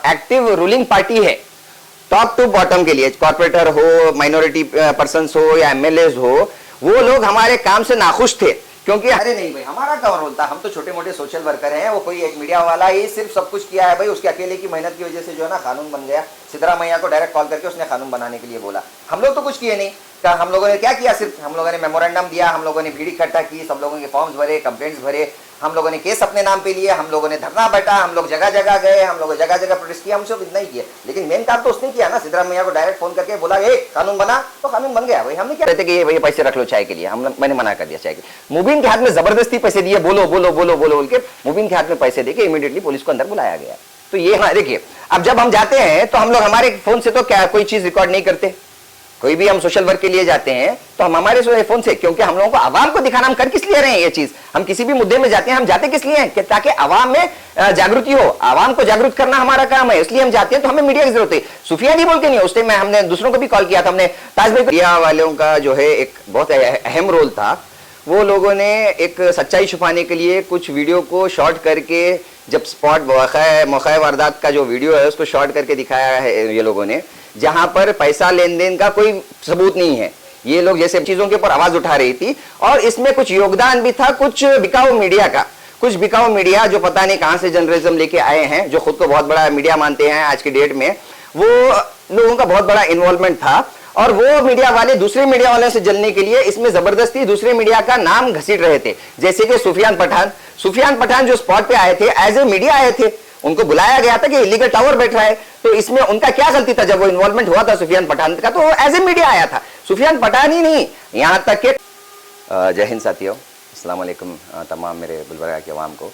Active ruling party है, top to bottom के लिए, कॉर्पोरेटर हो, माइनॉरिटी पर्सन हो या एमएलए हो, वो लोग हमारे काम से नाखुश थे। क्योंकि अरे नहीं भाई, हमारा क्या रोल था, हम तो छोटे मोटे सोशल वर्कर हैं, वो कोई एक मीडिया वाला ही सिर्फ सब कुछ किया है भाई, उसके अकेले की मेहनत की वजह से जो है ना कानून बन गया। सिद्धरामैया को डायरेक्ट कॉल करके उसने कानून बनाने के लिए बोला, हम लोग तो कुछ किए नहीं। हम लोगों ने क्या किया, सिर्फ हम लोगों ने मेमोरेंडम दिया, हम लोगों ने भीड़ इकट्ठा की, सब लोगों के फॉर्म्स भरे, कंप्लेंट्स भरे, हम लोगों ने केस अपने नाम पे लिए, हम लोगों ने धरना बैठा, हम लोग जगह जगह गए, हम लोग जगह जगह प्रोटेस्ट किया, हम सब इतना ही किया। लेकिन मेन काम तो उसने किया ना, सिद्धरामैया को डायरेक्ट फोन करके बोला कानून बना, तो कानून बन गया भाई। हमने क्या कहते कि ये पैसे रख लो चाय के लिए, मैंने मना कर दिया चाय के लिए। मुबीन के हाथ में जबरदस्ती पैसे दिए, बोलो बोलो बोलो बोलो बोल के मुबीन के हाथ में पैसे देके इमीडिएटली पुलिस को अंदर बुलाया गया। तो ये देखिए, अब जब हम जाते हैं तो हम लोग हमारे फोन से तो क्या कोई चीज रिकॉर्ड नहीं करते, कोई भी हम सोशल वर्क के लिए जाते हैं तो हम हमारे फोन से, क्योंकि हम लोगों को आवाम को दिखाना, हम कर किस लिए रहे हैं ये चीज, हम किसी भी मुद्दे में जाते हैं, हम जाते किस लिए हैं कि ताकि आवाम में जागृति हो, आवाम को जागरूक करना हमारा काम है, इसलिए हम जाते हैं। तो हमें मीडिया की जरूरत है। सुफिया जी बोल के नहीं, उस टाइम में हमने दूसरों को भी कॉल किया था, हमने ताज भाई, मीडिया वालों का जो है एक बहुत अहम रोल था। वो लोगों ने एक सच्चाई छुपाने के लिए कुछ वीडियो को शॉर्ट करके, जब स्पॉट मौका वारदात का जो वीडियो है उसको शॉर्ट करके दिखाया है ये लोगों ने, जहां पर पैसा लेन देन का कोई सबूत नहीं है। ये लोग जैसे चीजों के ऊपर आवाज उठा रही थी, और इसमें कुछ योगदान भी था कुछ बिकाऊ मीडिया का, कुछ बिकाऊ मीडिया जो पता नहीं कहां से जर्नलिज्म लेके आए हैं, जो खुद को बहुत बड़ा मीडिया मानते हैं आज की डेट में, वो लोगों का बहुत बड़ा इन्वॉल्वमेंट था। और वो मीडिया वाले दूसरे मीडिया वालों से जलने के लिए इसमें जबरदस्ती दूसरे मीडिया का नाम घसीट रहे थे। जैसे कि सुफियान पठान जो स्पॉट पे आए थे, एज ए मीडिया आए थे, उनको बुलाया गया था कि इलीगल टावर बैठ रहा है, तो इसमें उनका क्या गलती था? जब वो इन्वॉल्वमेंट हुआ था सुफियान पठान का, तो वो एज ए मीडिया आया था, सुफियान पठान ही नहीं, यहां तक के जय हिंद साथियों, अस्सलाम वालेकुम तमाम मेरे बुलबुला के अवाम को।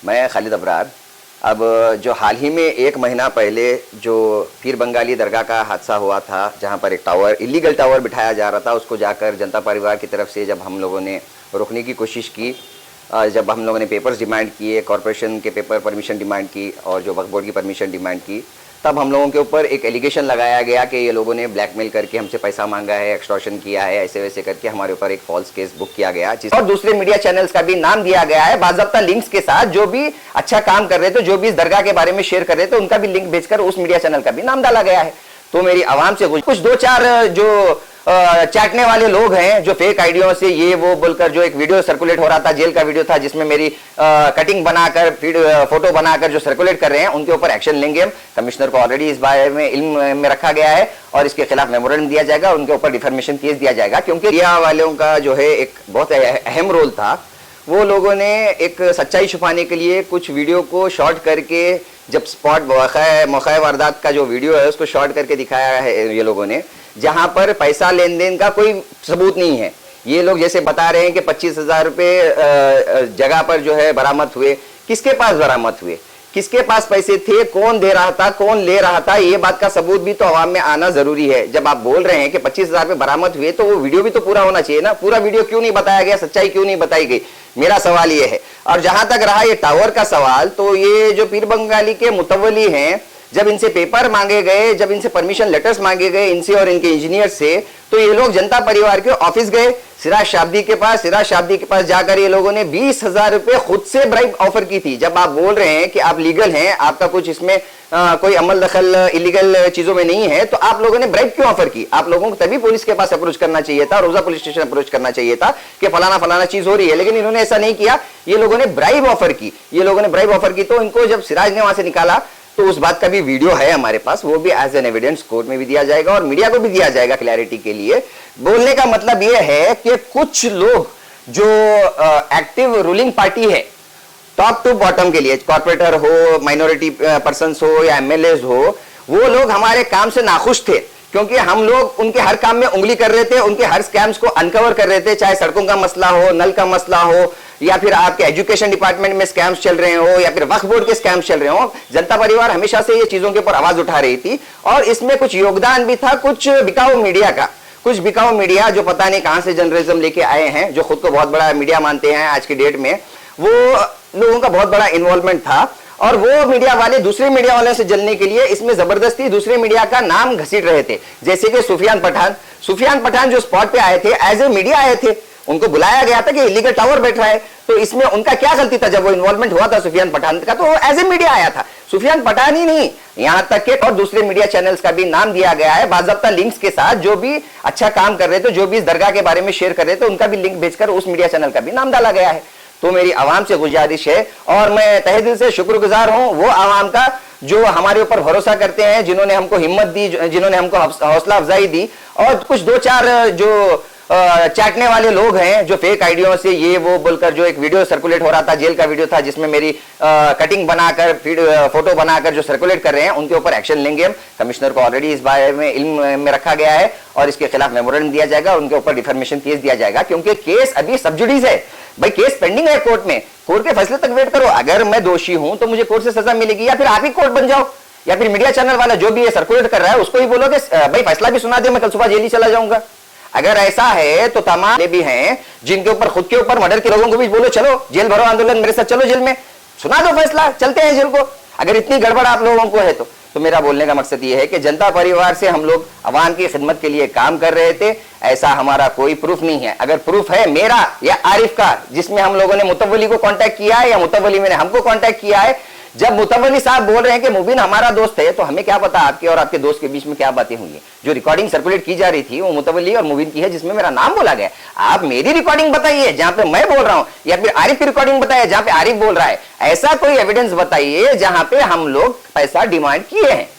मैं खालिद अबरार। अब जो हाल ही में 1 महीना पहले जो पीर बंगाली दरगाह का हादसा हुआ था, जहां पर एक टावर, इलीगल टावर बिठाया जा रहा था, उसको जाकर जनता परिवार की तरफ से जब हम लोगों ने रोकने की कोशिश की, जब हम लोगों ने पेपर्स डिमांड किए, कॉरपोरेशन के पेपर परमिशन डिमांड की और जो वक्फ बोर्ड की परमिशन डिमांड की, तब हम लोगों के ऊपर एक एलिगेशन लगाया गया कि ये लोगों ने ब्लैकमेल करके हमसे पैसा मांगा है, एक्सटॉर्शन किया है, ऐसे वैसे करके हमारे ऊपर एक फॉल्स केस बुक किया गया, और दूसरे मीडिया चैनल्स का भी नाम दिया गया है बाज़ाब्ता लिंक्स के साथ, जो भी अच्छा काम कर रहे थे, जो भी इस दरगाह के बारे में शेयर कर रहे थे, उनका भी लिंक भेजकर उस मीडिया चैनल का भी नाम डाला गया है। तो मेरी आवाम से कुछ 2-4 जो चाटने वाले लोग हैं, जो फेक आइडियो से ये वो बोलकर जो एक वीडियो सर्कुलेट हो रहा था, जेल का वीडियो था, जिसमें मेरी कटिंग बनाकर फोटो बनाकर जो सर्कुलेट कर रहे हैं, उनके ऊपर एक्शन लेंगे हम। कमिश्नर को ऑलरेडी इस बारे में इल्म में रखा गया है और इसके खिलाफ मेमोरेंडम दिया जाएगा, उनके ऊपर डिफर्मेशन केस दिया जाएगा। क्योंकि मीडिया वालों का जो है एक बहुत अहम रोल था। वो लोगों ने एक सच्चाई छुपाने के लिए कुछ वीडियो को शॉर्ट करके, जब स्पॉट मौका वारदात का जो वीडियो है उसको शॉर्ट करके दिखाया है ये लोगों ने, जहां पर पैसा लेन देन का कोई सबूत नहीं है। ये लोग जैसे बता रहे हैं कि 25,000 रुपये जगह पर जो है बरामद हुए, किसके पास बरामद हुए, किसके पास पैसे थे, कौन दे रहा था, कौन ले रहा था, ये बात का सबूत भी तो अवाम में आना जरूरी है। जब आप बोल रहे हैं कि 25,000 रुपये बरामद हुए, तो वो वीडियो भी तो पूरा होना चाहिए ना। पूरा वीडियो क्यों नहीं बताया गया, सच्चाई क्यों नहीं बताई गई, मेरा सवाल ये है। और जहां तक रहा ये टावर का सवाल, तो ये जो पीर बंगाली के मुतवली हैं, जब इनसे पेपर मांगे गए, जब इनसे परमिशन लेटर्स मांगे गए इनसे और इनके इंजीनियर से, तो ये लोग जनता परिवार के ऑफिस गए, सिराज शाब्दी के पास जाकर ये लोगों ने 20,000 रुपए खुद से ब्राइब ऑफर की थी। जब आप बोल रहे हैं कि आप लीगल हैं, आपका कुछ इसमें कोई अमल दखल इलीगल चीजों में नहीं है, तो आप लोगों ने ब्राइब क्यों ऑफर की? आप लोगों को तभी पुलिस के पास अप्रोच करना चाहिए था, रोजा पुलिस स्टेशन अप्रोच करना चाहिए था कि फलाना चीज हो रही है, लेकिन इन्होंने ऐसा नहीं किया। ये लोगों ने ब्राइब ऑफर की, तो इनको जब सिराज ने वहां से निकाला, तो उस बात का भी वीडियो है हमारे पास, वो भी एज एन एविडेंस कोर्ट में भी दिया जाएगा और मीडिया को भी दिया जाएगा क्लैरिटी के लिए। बोलने का मतलब ये है कि कुछ लोग जो एक्टिव रूलिंग पार्टी है, टॉप टू बॉटम के लिए, कॉर्पोरेटर हो, माइनॉरिटी पर्सन हो या एमएलए हो, वो लोग हमारे काम से नाखुश थे। क्योंकि हम लोग उनके हर काम में उंगली कर रहे थे, उनके हर स्कैम्स को अनकवर कर रहे थे, चाहे सड़कों का मसला हो, नल का मसला हो, या फिर आपके एजुकेशन डिपार्टमेंट में स्कैम्स चल रहे हो, या फिर वक्फ बोर्ड के स्कैम्स चल रहे हो। जनता परिवार हमेशा से ये चीजों के ऊपर आवाज उठा रही थी, और इसमें कुछ योगदान भी था कुछ बिकाऊ मीडिया का, कुछ बिकाऊ मीडिया जो पता नहीं कहां से जर्नलिज्म लेके आए हैं, जो खुद को बहुत बड़ा मीडिया मानते हैं आज की डेट में, वो लोगों का बहुत बड़ा इन्वॉल्वमेंट था। और वो मीडिया वाले दूसरे मीडिया वालों से जलने के लिए इसमें जबरदस्ती दूसरे मीडिया का नाम घसीट रहे थे। जैसे कि सुफियान पठान जो स्पॉट पे आए थे, एज ए मीडिया आए थे, उनको बुलाया गया था कि इलीगल टावर बैठ रहा है, तो इसमें उनका क्या गलती था? जब वो इन्वॉल्वमेंट हुआ था सुफियान पठान का, तो एज ए मीडिया आया था। सुफियान पठानी नहीं, यहां तक के और दूसरे मीडिया चैनल्स का भी नाम दिया गया है बाज़ाब्ता लिंक्स के साथ। जो भी अच्छा काम कर रहे थे, जो भी इस दरगाह के बारे में शेयर कर रहे थे, उनका भी लिंक भेजकर उस मीडिया चैनल का भी नाम डाला गया है। तो मेरी आवाम से गुजारिश है और मैं तहे दिल से शुक्रगुजार हूं वो आवाम का जो हमारे ऊपर भरोसा करते हैं, जिन्होंने हमको हिम्मत दी, जिन्होंने हमको हौसला अफजाई दी। और कुछ दो चार जो चाटने वाले लोग हैं जो फेक आइडियो से ये वो बोलकर जो एक वीडियो सर्कुलेट हो रहा था, जेल का वीडियो था जिसमें मेरी कटिंग बनाकर फोटो बनाकर जो सर्कुलेट कर रहे हैं, उनके ऊपर एक्शन लेंगे हम। कमिश्नर को ऑलरेडी इस बारे में इल्म में रखा गया है और इसके खिलाफ मेमोरेंडम दिया जाएगा, उनके ऊपर डिफर्मेशन केस दिया जाएगा, क्योंकि केस अभी सब जुडिस है भाई, केस पेंडिंग है कोर्ट में। कोर्ट के फैसले तक वेट करो। अगर मैं दोषी हूं तो मुझे कोर्ट से सजा मिलेगी, या फिर आप ही कोर्ट बन जाओ, या फिर मीडिया चैनल वाला जो भी ये सर्कुलेट कर रहा है उसको ही बोलोगे भाई फैसला भी सुना दे, मैं कल सुबह जेल ही चला जाऊंगा। अगर ऐसा है तो तमाम भी हैं जिनके ऊपर खुद के ऊपर मर्डर के लोगों को भी बोलो चलो जेल भरो आंदोलन, मेरे साथ चलो जेल में, सुना दो फैसला, चलते हैं जेल को। अगर इतनी गड़बड़ आप लोगों को है तो मेरा बोलने का मकसद ये है कि जनता परिवार से हम लोग अवाम की खिदमत के लिए काम कर रहे थे, ऐसा हमारा कोई प्रूफ नहीं है। अगर प्रूफ है मेरा या आरिफ का, जिसमें हम लोगों ने मुतवली को कांटेक्ट किया है या मुतवली ने हमको कांटेक्ट किया है, जब मुतवली साहब बोल रहे हैं कि मुबीन हमारा दोस्त है, तो हमें क्या पता आपके और आपके दोस्त के बीच में क्या बातें हुई हैं। जो रिकॉर्डिंग सर्कुलेट की जा रही थी वो मुतवली और मुबीन की है, जिसमें मेरा नाम बोला गया। आप मेरी रिकॉर्डिंग बताइए जहां पे मैं बोल रहा हूं, या फिर आरिफ की रिकॉर्डिंग बताइए जहां पे आरिफ बोल रहा है। ऐसा कोई एविडेंस बताइए जहां पे हम लोग पैसा डिमांड किए हैं।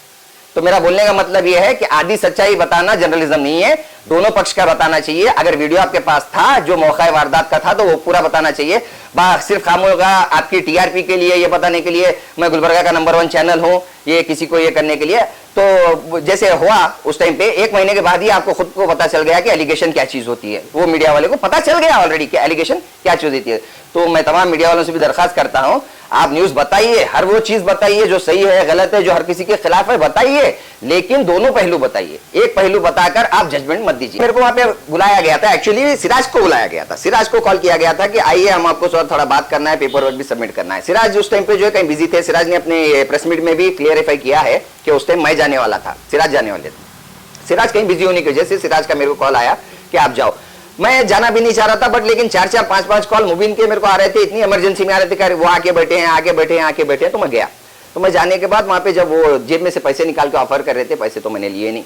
तो मेरा बोलने का मतलब यह है कि आधी सच्चाई बताना जर्नलिज्म नहीं है, दोनों पक्ष का बताना चाहिए। अगर वीडियो आपके पास था जो मौका वारदात का था तो वो पूरा बताना चाहिए। सिर्फ खामोगा आपकी टीआरपी के लिए, ये बताने के लिए मैं गुलबर्गा का नंबर 1 चैनल हूं, ये किसी को ये करने के लिए। तो जैसे हुआ उस टाइम पे 1 महीने के बाद ही आपको खुद को पता चल गया कि एलिगेशन क्या चीज होती है। वो मीडिया वाले को पता चल गया ऑलरेडी कि एलिगेशन क्या चीज होती है। तो मैं तमाम मीडिया वालों से भी दरखास्त करता हूं, आप न्यूज बताइए, हर वो चीज बताइए जो सही है गलत है, जो हर किसी के खिलाफ है बताइए, लेकिन दोनों पहलू बताइए। एक पहलू बताकर आप जजमेंट मत दीजिए। मेरे को वहां पे बुलाया गया था, एक्चुअली सिराज को बुलाया गया था, सिराज को कॉल किया गया था कि आइए हम आपको थोड़ा बात करना है, पेपर वर्क भी सबमिट करना है। सिराज उस टाइम पे जो है कहीं बिजी थे। सिराज ने अपने प्रेस मीट में भी क्लियरिफाई किया है कि उस टाइम मैं जाने वाला था, सिराज जाने वाले थे। सिराज कहीं बिजी होने की वजह से सिराज का मेरे को कॉल आया कि आप जाओ। मैं जाना भी नहीं चाह रहा था, बट लेकिन 4-4, 5-5 कॉल मुबीन के मेरे को आ रहे थे, इतनी इमरजेंसी में आ रहे थे कि वो आके बैठे हैं, आके बैठे हैं, आके बैठे हैं। तो मैं गया। तो मैं जाने के बाद वहां पे जब वो जेब में से पैसे निकाल के ऑफर कर रहे थे, पैसे तो मैंने लिए नहीं।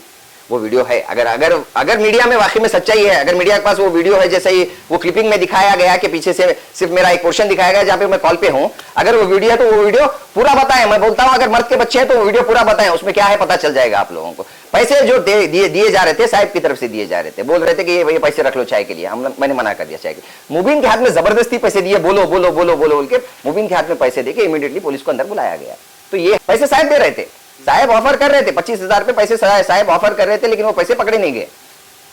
वो वीडियो है, अगर मीडिया में वाकई में सच्चाई है, अगर मीडिया के पास वो वीडियो है, जैसे ही वो क्लिपिंग में दिखाया गया कि पीछे से सिर्फ मेरा एक पोर्शन दिखाया गया जहां पे मैं कॉल पे हूं, अगर वो वीडियो है तो वो वीडियो पूरा बताएं। मैं बोलता हूं अगर मर्द के बच्चे हैं तो वो वीडियो पूरा बताएं, उसमें क्या है पता चल जाएगा आप लोगों को। पैसे जो दिए जा रहे थे साहब की तरफ से दिए जा रहे थे, बोल रहे थे कि ये पैसे रख लो चाय के लिए, मैंने मना कर दिया चाय के। मुबीन के हाथ में जबरदस्ती पैसे दिए, बोलो बोलो बोलो बोलो बोल के मुबीन के हाथ में पैसे देके इमीडिएटली पुलिस को अंदर बुलाया गया। तो ये पैसे साहब दे रहे थे, साहब ऑफर कर रहे थे, 25,000 रुपए पैसे साहब ऑफर कर रहे थे, लेकिन वो पैसे पकड़े नहीं गए।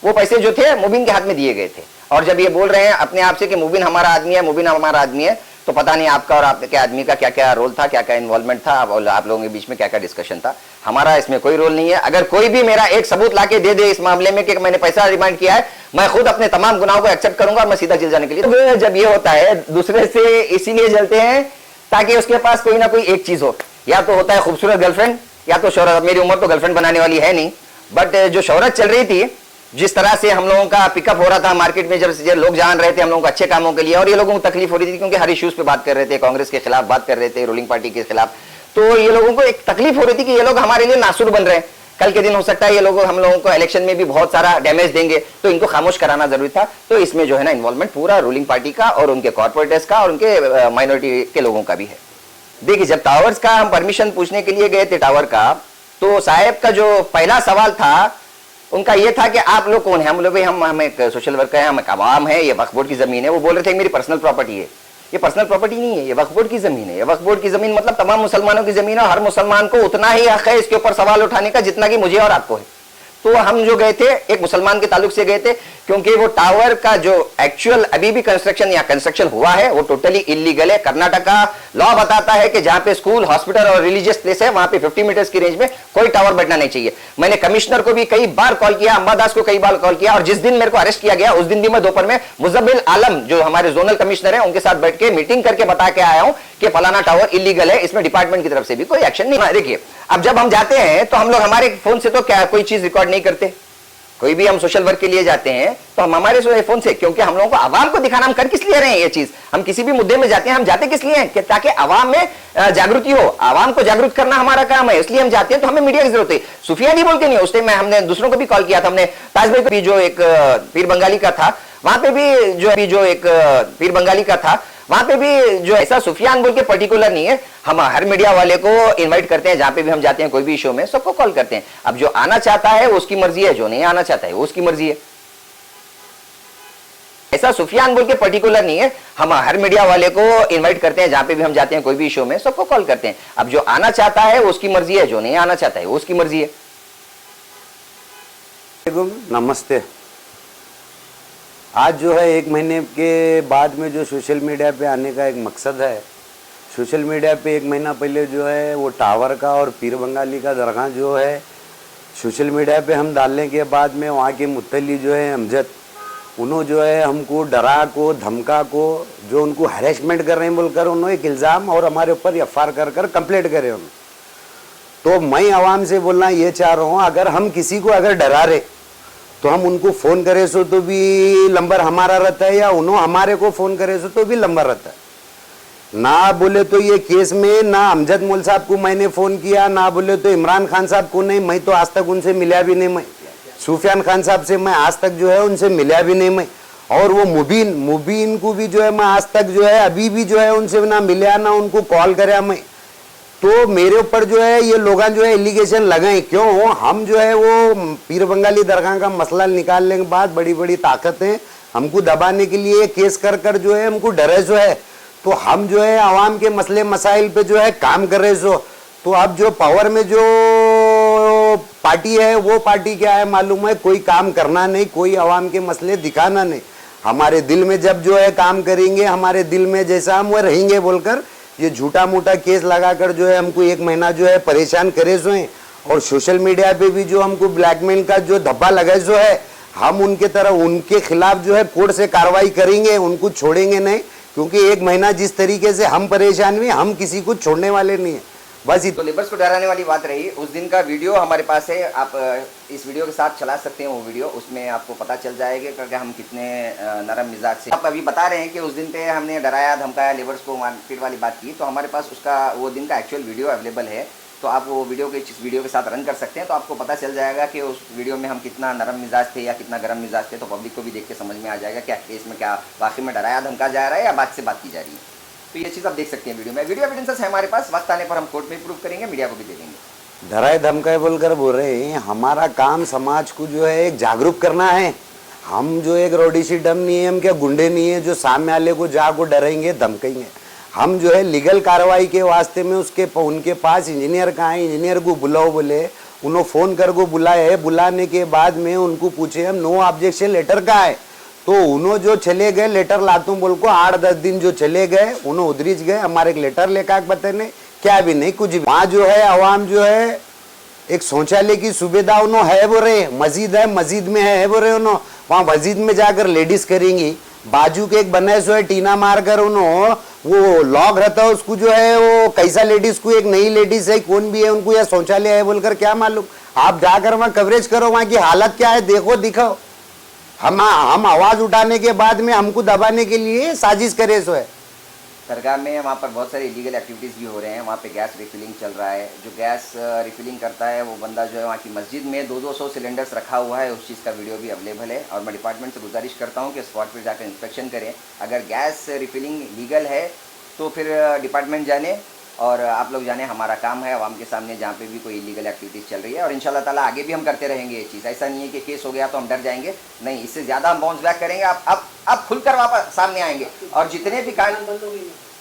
वो पैसे जो थे मुबीन के हाथ में दिए गए थे। और जब ये बोल रहे हैं अपने आप से कि मुबीन हमारा आदमी है, मुबीन हमारा आदमी है, तो पता नहीं आपका और आपके आदमी का क्या क्या रोल था, क्या क्या इन्वॉल्वमेंट था, आप लोगों के बीच में क्या क्या डिस्कशन था। हमारा इसमें कोई रोल नहीं है। अगर कोई भी मेरा एक सबूत लाके दे दे इस मामले में कि मैंने पैसा डिमांड किया है, मैं खुद अपने तमाम गुनाहों को एक्सेप्ट करूंगा और मैं सीधा जेल जाने के लिए। तो जब ये होता है दूसरे से इसीलिए जलते हैं ताकि उसके पास कोई ना कोई एक चीज हो, या तो होता है खूबसूरत गर्लफ्रेंड या तो शोहरत। मेरी उम्र तो गर्लफ्रेंड बनाने वाली है नहीं, बट जो शोहरत चल रही थी, जिस तरह से हम लोगों का पिकअप हो रहा था मार्केट में, जब लोग जान रहे थे हम लोगों को अच्छे कामों के लिए, और ये लोगों को तकलीफ हो रही थी क्योंकि हर इश्यूज पे बात कर रहे थे, कांग्रेस के खिलाफ बात कर रहे थे, रूलिंग पार्टी के खिलाफ। तो ये लोगों को एक तकलीफ हो रही थी कि ये लोग हमारे लिए नासुर बन रहे हैं। कल के दिन हो सकता है ये लोग हम लोगों को इलेक्शन में भी बहुत सारा डैमेज देंगे, तो इनको खामोश कराना जरूरी था। तो इसमें जो है ना इन्वॉल्वमेंट पूरा रूलिंग पार्टी का और उनके कॉर्पोरेटर्स का और उनके माइनॉरिटी के लोगों का भी है। देखिए, जब टावर्स का हम परमिशन पूछने के लिए गए थे टावर का, तो साहब का जो पहला सवाल था उनका ये था कि आप लोग कौन है। हम लोग भाई हम एक सोशल वर्कर हैं, हम एक आवाम है, ये वक्फ बोर्ड की जमीन है। वो बोल रहे थे मेरी पर्सनल प्रॉपर्टी है। ये पर्सनल प्रॉपर्टी नहीं है, ये वक्फ बोर्ड की जमीन है। ये वक्फ बोर्ड की जमीन मतलब तमाम मुसलमानों की जमीन है, और हर मुसलमान को उतना ही हक है इसके ऊपर सवाल उठाने का जितना कि मुझे और आपको है। तो हम जो गए थे एक मुसलमान के ताल्लुक से गए थे, क्योंकि वो टावर का जो एक्चुअल अभी भी कंस्ट्रक्शन या कंस्ट्रक्शन हुआ है वो टोटली इलीगल है। कर्नाटका लॉ बताता है कि जहां पे स्कूल, हॉस्पिटल और रिलीजियस प्लेस है वहां पे 50 मीटर्स की रेंज में कोई टावर बैठना नहीं चाहिए। मैंने कमिश्नर को भी कई बार कॉल किया, अंबादास को कई बार कॉल किया, और जिस दिन मेरे को अरेस्ट किया गया उस दिन भी मैं दोपहर में मुजम्मिल आलम जो हमारे जोनल कमिश्नर है उनके साथ बैठ के मीटिंग करके बता के आया हूं कि फलाना टावर इलीगल है, इसमें डिपार्टमेंट की तरफ से भी कोई एक्शन नहीं। देखिए, अब जब हम जाते हैं तो हम लोग हमारे फोन से तो क्या कोई चीज रिकॉर्ड नहीं करते, कोई भी हम सोशल वर्क के लिए जाते हैं तो हम हमारे फोन से, क्योंकि हम लोगों को आवाम को दिखाना, हम कर किस लिए रहे हैं ये चीज, हम किसी भी मुद्दे में जाते हैं, हम जाते किस लिए हैं कि ताकि आवाम में जागृति हो, आवाम को जागरूक करना हमारा काम है, इसलिए हम जाते हैं। तो हमें मीडिया की जरूरत है। सुफियानी बोल के नहीं, उस टाइम में हमने दूसरों को भी कॉल किया था, हमने ताज भाई को भी, जो एक पीर बंगाली का था, वहां पे भी जो एक पीर बंगाली का था, वहां पे भी जो ऐसा सुफियान बोल के पर्टिकुलर नहीं है, हम हर मीडिया वाले को इनवाइट करते हैं, जहां पे भी हम जाते हैं कोई भी शो में सबको कॉल करते हैं। अब जो आना चाहता है वो उसकी मर्जी है, जो नहीं आना चाहता है वो उसकी मर्जी है। ऐसा सुफियान बोल के पर्टिकुलर नहीं है, हम हर मीडिया वाले को इनवाइट करते हैं, जहां पे भी हम जाते हैं कोई भी शो में सबको कॉल करते हैं। अब जो आना चाहता है वो उसकी मर्जी है, जो नहीं आना चाहता है वो उसकी मर्जी है। नमस्ते। आज जो है 1 महीने के बाद में जो सोशल मीडिया पे आने का एक मकसद है। सोशल मीडिया पे 1 महीना पहले जो है वो टावर का और पीर बंगाली का दरगाह जो है सोशल मीडिया पे हम डालने के बाद में वहाँ के मुतल्ली जो है अमजद, उन्होंने जो है हमको डरा को धमका को जो उनको हैरेसमेंट कर रहे हैं बोलकर उन्होंने एक इल्ज़ाम और हमारे ऊपर एफआईआर कर कंप्लेंट करे उन्होंने। तो मैं आवाम से बोलना ये चाह रहा हूँ, अगर हम किसी को अगर डरा रहे तो हम उनको फ़ोन करे सो तो भी नंबर हमारा रहता है, या उन्होंने हमारे को फ़ोन करे सो तो भी नंबर रहता है। ना बोले तो ये केस में ना अमजद मोल साहब को मैंने फ़ोन किया, ना बोले तो इमरान खान साहब को नहीं, मैं तो आज तक उनसे मिला भी नहीं। मैं सुफियान खान साहब से मैं आज तक जो है उनसे मिला भी नहीं मैं। और वो मुबीन को भी जो है मैं आज तक जो है अभी भी जो है उनसे ना मिला ना उनको कॉल कराया मैं। तो मेरे ऊपर जो है ये लोग जो है एलिगेशन लगाए, क्यों हम जो है वो पीर बंगाली दरगाह का मसला निकालने के बाद बड़ी बड़ी ताकतें हमको दबाने के लिए केस कर कर जो है हमको डरे जो है। तो हम जो है आवाम के मसले मसाइल पे जो है काम कर रहे सो। तो अब जो पावर में जो पार्टी है वो पार्टी क्या है मालूम है, कोई काम करना नहीं, कोई आवाम के मसले दिखाना नहीं। हमारे दिल में जब जो है काम करेंगे, हमारे दिल में जैसा हम वो रहेंगे बोलकर ये झूठा मूठा केस लगाकर जो है हमको 1 महीना जो है परेशान करे सो हैं। और सोशल मीडिया पे भी जो हमको ब्लैकमेल का जो धब्बा लगाए सो है, हम उनके तरफ उनके खिलाफ जो है कोर्ट से कार्रवाई करेंगे, उनको छोड़ेंगे नहीं। क्योंकि 1 महीना जिस तरीके से हम परेशान हुए, हम किसी को छोड़ने वाले नहीं है। बस तो लेबर्स को डराने वाली बात रही। उस दिन का वीडियो हमारे पास है, आप इस वीडियो के साथ चला सकते हैं वो वीडियो, उसमें आपको पता चल जाएगा कि हम कितने नरम मिजाज से। आप अभी बता रहे हैं कि उस दिन पे हमने डराया धमकाया लेबर्स को, मारपीट वाली बात की, तो हमारे पास उसका वो दिन का एक्चुअल वीडियो अवेलेबल है। तो आप वो वीडियो के साथ रन कर सकते हैं, तो आपको पता चल जाएगा कि उस वीडियो में हम कितना नरम मिजाज थे या कितना गर्म मिजाज थे। तो पब्लिक को भी देख के समझ में आ जाएगा क्या केस में क्या वाकई में डराया धमका जा रहा है या बात से बात की जा रही है। तो ये चीज़ आप देख सकते हैं वीडियो में। वीडियो एविडेंसेस है हमारे पास, वक्त आने पर हम कोर्ट में प्रूव करेंगे, मीडिया को भी दे देंगे। डराए धमकाए बोलकर बोल रहे हैं, हमारा काम समाज को जो है एक जागरूक करना है। हम जो एक रोडीसी डम नहीं है, हम क्या गुंडे नहीं है जो सामने वाले को जाको डरेंगे धमकेंगे। हम जो है लीगल कार्रवाई के वास्ते में उनके पास इंजीनियर कहाँ है, इंजीनियर को बुलाओ बोले, उन्होंने फ़ोन कर को बुलाया है। बुलाने के बाद में उनको पूछे हम नो ऑब्जेक्शन लेटर कहाँ है, तो उन्होंने जो चले गए लेटर लातूं बोल को 8-10 दिन जो चले गए उन्होंने उधरीच गए, हमारे एक लेटर लेकर बताने क्या भी नहीं कुछ भी। वहाँ जो है आवाम जो है एक शौचालय की सुविधा उन्होंने है वो रहे, मस्जिद है मस्जिद में है वो रहे उन्होंने, वहाँ मस्जिद में जाकर लेडीज करेंगी। बाजू के एक बनाए सो है टीना मारकर उन्होंने वो लॉक रहता है उसको जो है वो कैसा लेडीज को एक नई लेडीज है कौन भी है उनको या शौचालय है बोलकर क्या मालूम। आप जाकर वहाँ कवरेज करो, वहाँ की हालत क्या है देखो दिखाओ। हम आवाज उठाने के बाद में हमको दबाने के लिए साजिश करे सो है। दरगाह में वहाँ पर बहुत सारी इलीगल एक्टिविटीज़ भी हो रहे हैं। वहाँ पे गैस रिफिलिंग चल रहा है। जो गैस रिफिलिंग करता है वो बंदा जो है वहाँ की मस्जिद में 200 सिलेंडर्स रखा हुआ है, उस चीज़ का वीडियो भी अवेलेबल है। और मैं डिपार्टमेंट से गुजारिश करता हूँ कि स्पॉट पर जाकर इंस्पेक्शन करें। अगर गैस रिफिलिंग लीगल है तो फिर डिपार्टमेंट जाने और आप लोग जाने, हमारा काम है आवाम के सामने जहाँ पे भी कोई इलीगल एक्टिविटीज़ चल रही है। और इंशाल्लाह ताला आगे भी हम करते रहेंगे ये चीज़। ऐसा नहीं है कि केस हो गया तो हम डर जाएंगे, नहीं, इससे ज़्यादा हम बाउंस बैक करेंगे। आप खुलकर वापस सामने आएंगे। और जितने भी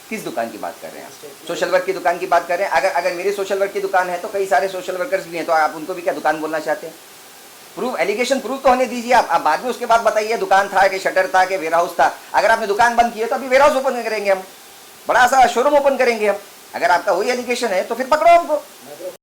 किस दुकान की बात कर रहे हैं आप? सोशल वर्क की दुकान की बात कर रहे हैं। अगर मेरी सोशल वर्क की दुकान है तो कई सारे सोशल वर्कर्स भी हैं, तो आप उनको भी क्या दुकान बोलना चाहते हैं? प्रूफ एलिगेशन प्रूफ तो होने दीजिए। आप बाद में उसके बाद बताइए दुकान था कि शटर था कि वेयर हाउस था। अगर आपने दुकान बंद की है तो अभी वेयर हाउस ओपन करेंगे हम, बड़ा सा शोरूम ओपन करेंगे हम। अगर आपका वही एलिगेशन है तो फिर पकड़ो हमको।